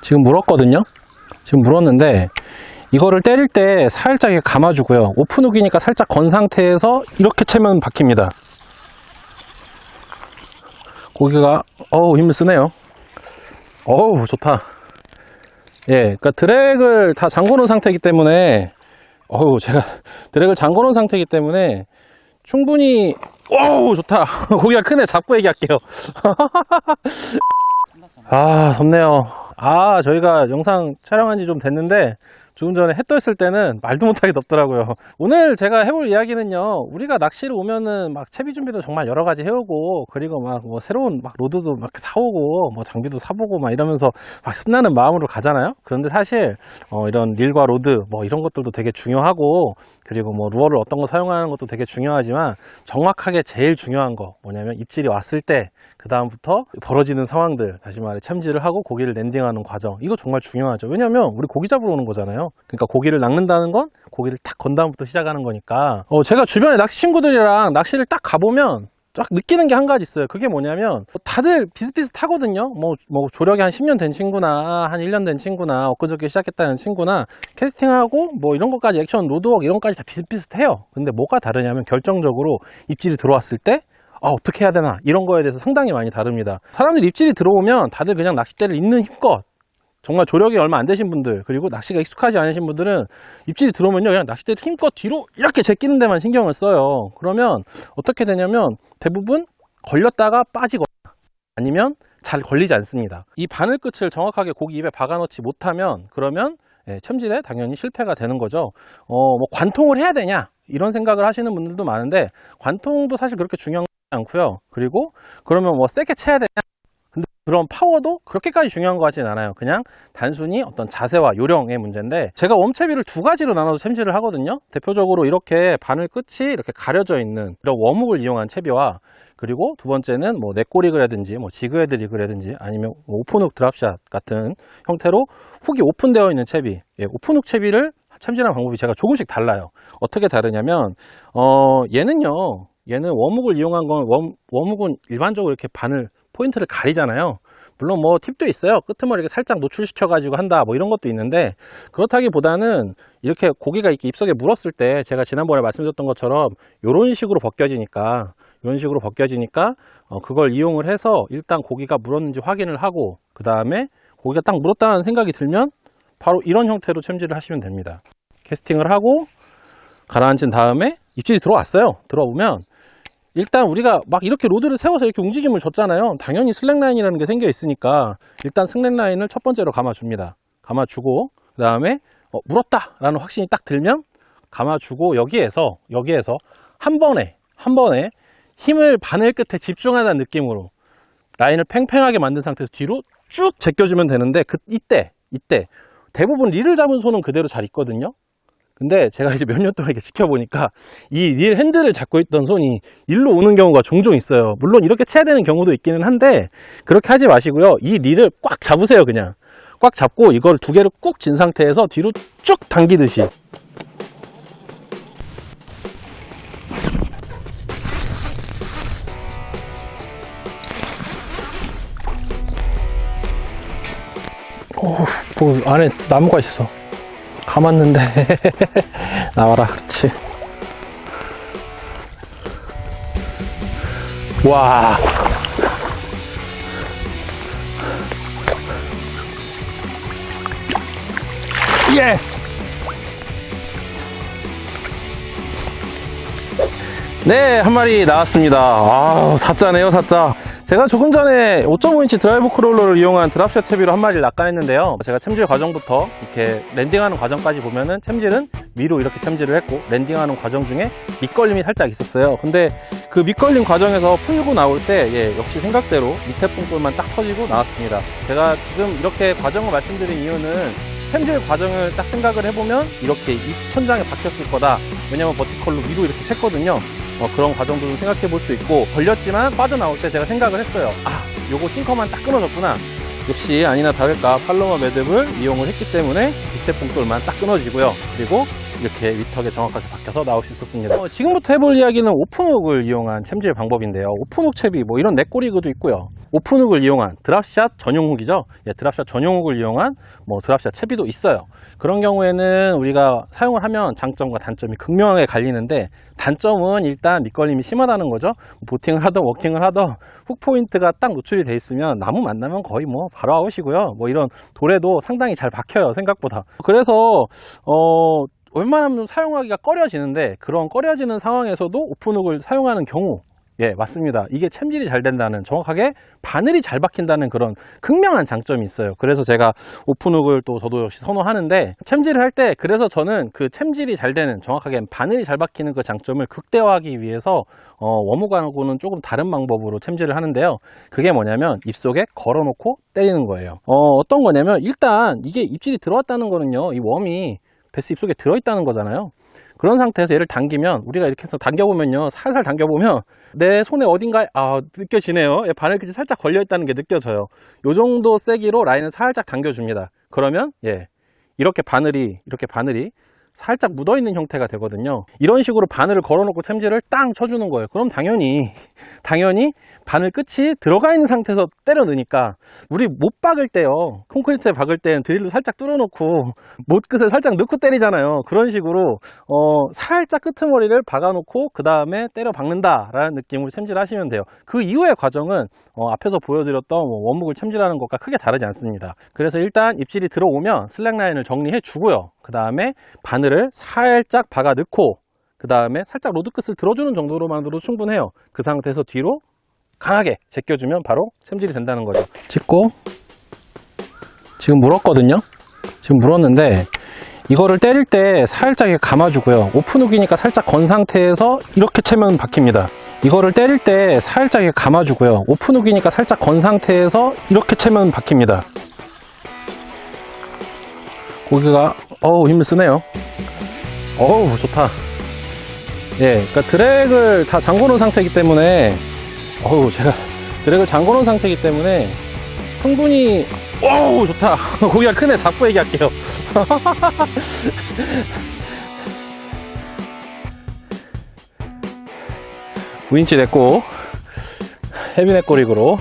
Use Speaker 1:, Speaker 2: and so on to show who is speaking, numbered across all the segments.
Speaker 1: 지금 물었거든요. 지금 물었는데 이거를 때릴 때 살짝 이렇게 감아주고요. 오픈 훅이니까 살짝 건 상태에서 이렇게 채면 박힙니다. 고기가 힘을 쓰네요. 좋다. 예, 그러니까 드랙을 다 잠궈 놓은 상태이기 때문에 제가 드랙을 잠궈 놓은 상태이기 때문에 충분히 좋다. 고기가 크네. 잡고 얘기할게요. 덥네요. 저희가 영상 촬영한 지 좀 됐는데 조금 전에 해 떴을 때는 말도 못하게 덥더라고요. 오늘 제가 해볼 이야기는요, 우리가 낚시를 오면은 막 채비 준비도 정말 여러 가지 해오고, 그리고 막 뭐 새로운 막 로드도 막 사오고, 뭐 장비도 사보고 막 이러면서 막 신나는 마음으로 가잖아요. 그런데 사실 이런 릴과 로드 뭐 이런 것들도 되게 중요하고, 그리고 뭐 루어를 어떤 거 사용하는 것도 되게 중요하지만 정확하게 제일 중요한 거 뭐냐면 입질이 왔을 때 그 다음부터 벌어지는 상황들, 다시 말해 참지를 하고 고기를 랜딩하는 과정, 이거 정말 중요하죠. 왜냐면 우리 고기 잡으러 오는 거잖아요. 그러니까 고기를 낚는다는 건 고기를 탁 건 다음부터 시작하는 거니까. 제가 주변에 낚시 친구들이랑 낚시를 딱 가보면 딱 느끼는 게 한 가지 있어요. 그게 뭐냐면 다들 비슷비슷하거든요. 뭐 조력이 한 10년 된 친구나 한 1년 된 친구나 엊그저께 시작했다는 친구나 캐스팅하고 뭐 이런 것까지 액션 로드웍 이런 것까지 다 비슷비슷해요. 근데 뭐가 다르냐면 결정적으로 입질이 들어왔을 때 어떻게 해야 되나 이런 거에 대해서 상당히 많이 다릅니다. 사람들 입질이 들어오면 다들 그냥 낚싯대를 있는 힘껏, 정말 조력이 얼마 안 되신 분들, 그리고 낚시가 익숙하지 않으신 분들은 입질이 들어오면요 그냥 낚싯대를 힘껏 뒤로 이렇게 제끼는 데만 신경을 써요. 그러면 어떻게 되냐면 대부분 걸렸다가 빠지거나 아니면 잘 걸리지 않습니다. 이 바늘 끝을 정확하게 고기 입에 박아 넣지 못하면 그러면 챔질에 당연히 실패가 되는 거죠. 뭐 관통을 해야 되냐 이런 생각을 하시는 분들도 많은데 관통도 사실 그렇게 중요한 않고요. 그리고 그러면 뭐 세게 쳐야 되냐? 근데 그런 파워도 그렇게까지 중요한 것 같지는 않아요. 그냥 단순히 어떤 자세와 요령의 문제인데, 제가 웜채비를 두 가지로 나눠서 챔질을 하거든요. 대표적으로 이렇게 바늘 끝이 이렇게 가려져 있는 이런 웜훅을 이용한 채비와, 그리고 두 번째는 뭐 넷꼬리그라든지 뭐 지그헤드 리그라든지 아니면 뭐 오픈훅 드랍샷 같은 형태로 훅이 오픈되어 있는 채비, 오픈훅 채비를 챔질하는 방법이 제가 조금씩 달라요. 어떻게 다르냐면 얘는 웜훅을 이용한 건 웜훅은 일반적으로 이렇게 바늘 포인트를 가리잖아요. 물론 뭐 팁도 있어요. 끄트머리를 살짝 노출시켜 가지고 한다 뭐 이런 것도 있는데, 그렇다기보다는 이렇게 고기가 이렇게 입속에 물었을 때 제가 지난번에 말씀드렸던 것처럼 이런 식으로 벗겨지니까 그걸 이용을 해서 일단 고기가 물었는지 확인을 하고, 그 다음에 고기가 딱 물었다는 생각이 들면 바로 이런 형태로 챔질을 하시면 됩니다. 캐스팅을 하고 가라앉힌 다음에 입질이 들어왔어요. 들어오면 일단 우리가 막 이렇게 로드를 세워서 이렇게 움직임을 줬잖아요. 당연히 슬랙라인이라는 게 생겨 있으니까 일단 슬랙라인을 첫 번째로 감아줍니다. 감아주고 그 다음에 물었다 라는 확신이 딱 들면 감아주고 여기에서 한 번에 힘을 바늘 끝에 집중하는 느낌으로 라인을 팽팽하게 만든 상태에서 뒤로 쭉 제껴주면 되는데, 이때 대부분 릴을 잡은 손은 그대로 잘 있거든요. 근데 제가 이제 몇 년 동안 이렇게 지켜보니까 이 릴 핸들을 잡고 있던 손이 일로 오는 경우가 종종 있어요. 물론 이렇게 쳐야 되는 경우도 있기는 한데 그렇게 하지 마시고요. 이 릴을 꽉 잡으세요. 그냥 꽉 잡고 이걸 두 개를 꾹 진 상태에서 뒤로 쭉 당기듯이. 뭐 안에 나무가 있어. 감았는데 나와라. 그렇지. 와, 예. 네, 한 마리 나왔습니다. 사짜네요, 사짜. 제가 조금 전에 5.5인치 드라이브 크롤러를 이용한 드랍샷 채비로 한 마리를 낚아냈는데요. 제가 챔질 과정부터 이렇게 랜딩하는 과정까지 보면은 챔질은 위로 이렇게 챔질을 했고, 랜딩하는 과정 중에 밑걸림이 살짝 있었어요. 근데 그 밑걸림 과정에서 풀고 나올 때 역시 생각대로 밑에 뽕돌만 딱 터지고 나왔습니다. 제가 지금 이렇게 과정을 말씀드린 이유는 챔질 과정을 딱 생각을 해보면 이렇게 이 천장에 박혔을 거다. 왜냐면 버티컬로 위로 이렇게 챘거든요. 그런 과정도 생각해 볼 수 있고, 걸렸지만 빠져나올 때 제가 생각을 했어요. 요거 싱커만 딱 끊어졌구나. 역시 아니나 다를까 팔로머 매듭을 이용을 했기 때문에 밑에 뽕돌만 딱 끊어지고요. 그리고 이렇게 위턱에 정확하게 박혀서 나올 수 있었습니다. 지금부터 해볼 이야기는 오픈훅을 이용한 챔질 방법인데요. 오픈훅 채비 뭐 이런 넷꼬리그도 있고요. 오픈훅을 이용한 드랍샷 전용 훅이죠. 예, 드랍샷 전용 훅을 이용한 뭐 드랍샷 채비도 있어요. 그런 경우에는 우리가 사용을 하면 장점과 단점이 극명하게 갈리는데, 단점은 일단 밑걸림이 심하다는 거죠. 보팅을 하던 워킹을 하던 훅 포인트가 딱 노출이 돼 있으면 나무 만나면 거의 뭐 바로 아웃이고요. 뭐 이런 돌에도 상당히 잘 박혀요, 생각보다. 그래서 웬만하면 사용하기가 꺼려지는데, 그런 꺼려지는 상황에서도 오픈훅을 사용하는 경우, 예, 맞습니다. 이게 챔질이 잘 된다는, 정확하게 바늘이 잘 박힌다는 그런 극명한 장점이 있어요. 그래서 제가 오픈훅을 또 저도 역시 선호하는데, 챔질을 할 때 그래서 저는 그 챔질이 잘 되는, 정확하게 바늘이 잘 박히는 그 장점을 극대화하기 위해서 웜훅하고는 조금 다른 방법으로 챔질을 하는데요. 그게 뭐냐면 입속에 걸어놓고 때리는 거예요. 어떤 거냐면, 일단 이게 입질이 들어왔다는 거는요, 이 웜이 베스 입속에 들어있다는 거잖아요. 그런 상태에서 얘를 당기면, 우리가 이렇게 해서 당겨보면요, 살살 당겨보면 내 손에 어딘가에 느껴지네요. 바늘끝이 살짝 걸려있다는 게 느껴져요. 요 정도 세기로 라인을 살짝 당겨줍니다. 그러면 이렇게 바늘이 살짝 묻어있는 형태가 되거든요. 이런 식으로 바늘을 걸어놓고 챔질을 땅 쳐주는 거예요. 그럼 당연히 바늘 끝이 들어가 있는 상태에서 때려 넣으니까, 우리 못 박을 때요, 콘크리트에 박을 때는 드릴로 살짝 뚫어놓고 못 끝을 살짝 넣고 때리잖아요. 그런 식으로 살짝 끄트머리를 박아놓고 그 다음에 때려 박는다 라는 느낌으로 챔질 하시면 돼요. 그 이후의 과정은 앞에서 보여드렸던 원목을 챔질하는 것과 크게 다르지 않습니다. 그래서 일단 입질이 들어오면 슬랙 라인을 정리해 주고요, 그 다음에 바늘을 살짝 박아 넣고, 그 다음에 살짝 로드 끝을 들어주는 정도로만으로도 충분해요. 그 상태에서 뒤로 강하게 제껴주면 바로 챔질이 된다는 거죠. 찍고, 지금 물었거든요. 지금 물었는데 이거를 때릴 때 살짝 감아주고요. 오픈훅이니까 살짝 건 상태에서 이렇게 채면 박힙니다. 이거를 때릴 때 살짝 감아주고요. 오픈훅이니까 살짝 건 상태에서 이렇게 채면 박힙니다. 고기가 힘을 쓰네요. 좋다. 예, 그러니까 드랙을 다 잠궈 놓은 상태이기 때문에, 제가 드랙을 잠궈 놓은 상태이기 때문에 충분히, 좋다. 고기가 크네. 잡고 얘기할게요. 무인치 냈고, 헤비 넷꼬리그로.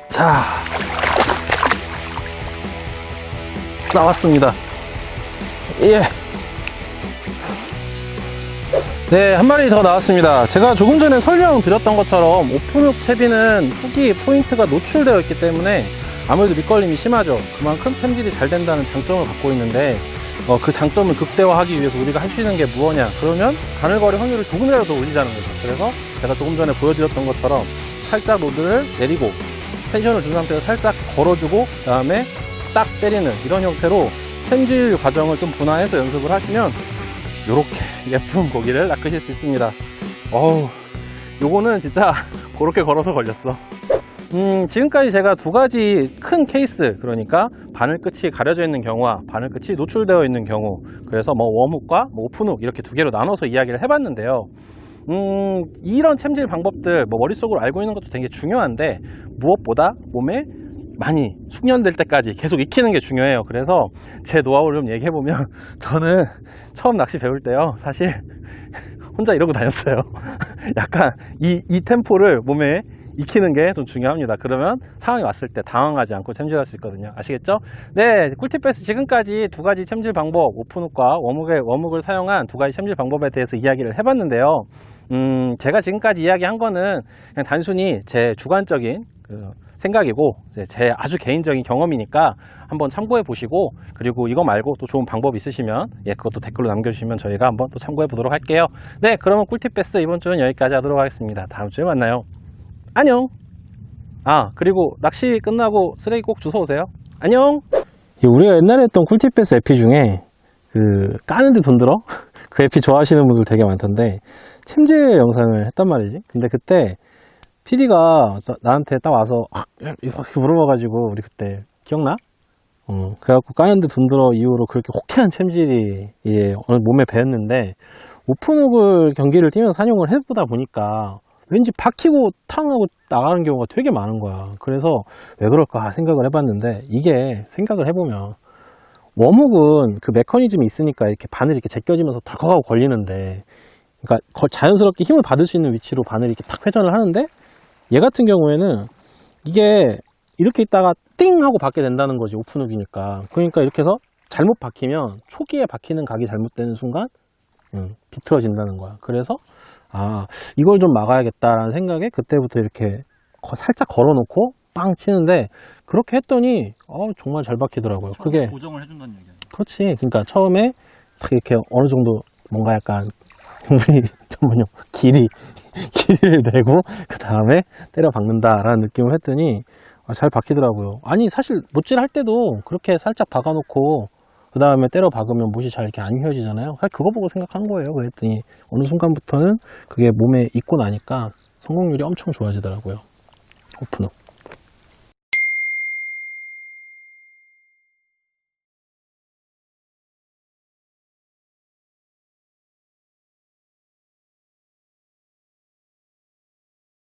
Speaker 1: 자, 나왔습니다. 예. 네, 한 마리 더 나왔습니다. 제가 조금 전에 설명드렸던 것처럼 오픈훅 채비는 훅이 포인트가 노출되어 있기 때문에 아무래도 밑걸림이 심하죠. 그만큼 챔질이 잘 된다는 장점을 갖고 있는데, 그 장점을 극대화하기 위해서 우리가 할 수 있는 게 무엇냐? 그러면 바늘거리 확률을 조금이라도 더 올리자는 거죠. 그래서 제가 조금 전에 보여드렸던 것처럼 살짝 로드를 내리고 텐션을 준 상태에서 살짝 걸어주고, 그 다음에 딱 때리는 이런 형태로 챔질 과정을 좀 분화해서 연습을 하시면 요렇게 예쁜 고기를 낚으실 수 있습니다. 요거는 진짜 그렇게 걸어서 걸렸어. 지금까지 제가 두 가지 큰 케이스, 그러니까 바늘 끝이 가려져 있는 경우와 바늘 끝이 노출되어 있는 경우, 그래서 웜훅과 오픈훅 이렇게 두 개로 나눠서 이야기를 해봤는데요. 이런 챔질 방법들 머릿속으로 알고 있는 것도 되게 중요한데, 무엇보다 몸에 많이 숙련될 때까지 계속 익히는 게 중요해요. 그래서 제 노하우를 좀 얘기해보면, 저는 처음 낚시 배울 때요, 사실 혼자 이러고 다녔어요. 약간 이 템포를 몸에 익히는 게 좀 중요합니다. 그러면 상황이 왔을 때 당황하지 않고 챔질할 수 있거든요. 아시겠죠? 네, 꿀팁 베스 지금까지 두 가지 챔질 방법, 오픈훅과 웜훅을 사용한 두 가지 챔질 방법에 대해서 이야기를 해봤는데요. 제가 지금까지 이야기한 거는 그냥 단순히 제 주관적인 생각이고, 제 아주 개인적인 경험이니까 한번 참고해 보시고, 그리고 이거 말고 또 좋은 방법 있으시면 그것도 댓글로 남겨주시면 저희가 한번 또 참고해 보도록 할게요. 네, 그러면 꿀팁 베스 이번 주는 여기까지 하도록 하겠습니다. 다음 주에 만나요. 안녕. 그리고 낚시 끝나고 쓰레기 꼭 주워오세요. 안녕. 우리가 옛날에 했던 꿀팁 베스 에피 중에 까는데 돈 들어? 그 에피 좋아하시는 분들 되게 많던데, 챔질 영상을 했단 말이지. 근데 그때 PD가 나한테 딱 와서 이렇게 물어봐가지고, 우리 그때 기억나? 그래갖고 까는데 돈 들어 이후로 그렇게 호쾌한 챔질이 몸에 배었는데, 오픈훅을 경기를 뛰면서 사용을 해보다 보니까 왠지 박히고 탕하고 나가는 경우가 되게 많은 거야. 그래서 왜 그럴까 생각을 해봤는데, 이게 생각을 해보면 워묵은 그 메커니즘이 있으니까 이렇게 바늘이 이렇게 제껴지면서 덜컥하고 걸리는데, 그러니까 자연스럽게 힘을 받을 수 있는 위치로 바늘이 이렇게 탁 회전을 하는데, 얘 같은 경우에는 이게 이렇게 있다가 띵 하고 박게 된다는 거지, 오픈훅이니까. 그러니까 이렇게 해서 잘못 박히면 초기에 박히는 각이 잘못되는 순간 비틀어진다는 거야. 그래서 이걸 좀 막아야겠다라는 생각에 그때부터 이렇게 살짝 걸어놓고 빵 치는데, 그렇게 했더니 정말 잘 박히더라고요. 그게
Speaker 2: 고정을 해준다는 얘기야.
Speaker 1: 그렇지. 그러니까 처음에 딱 이렇게 어느 정도 뭔가 약간 우리 전문용 길이를 내고 그 다음에 때려 박는다라는 느낌을 했더니 잘 박히더라고요. 아니 사실 못질 할 때도 그렇게 살짝 박아놓고 그 다음에 때려 박으면 못이 잘 이렇게 안 휘어지잖아요. 사실 그거 보고 생각한 거예요. 그랬더니 어느 순간부터는 그게 몸에 익고 나니까 성공률이 엄청 좋아지더라고요. 오픈업.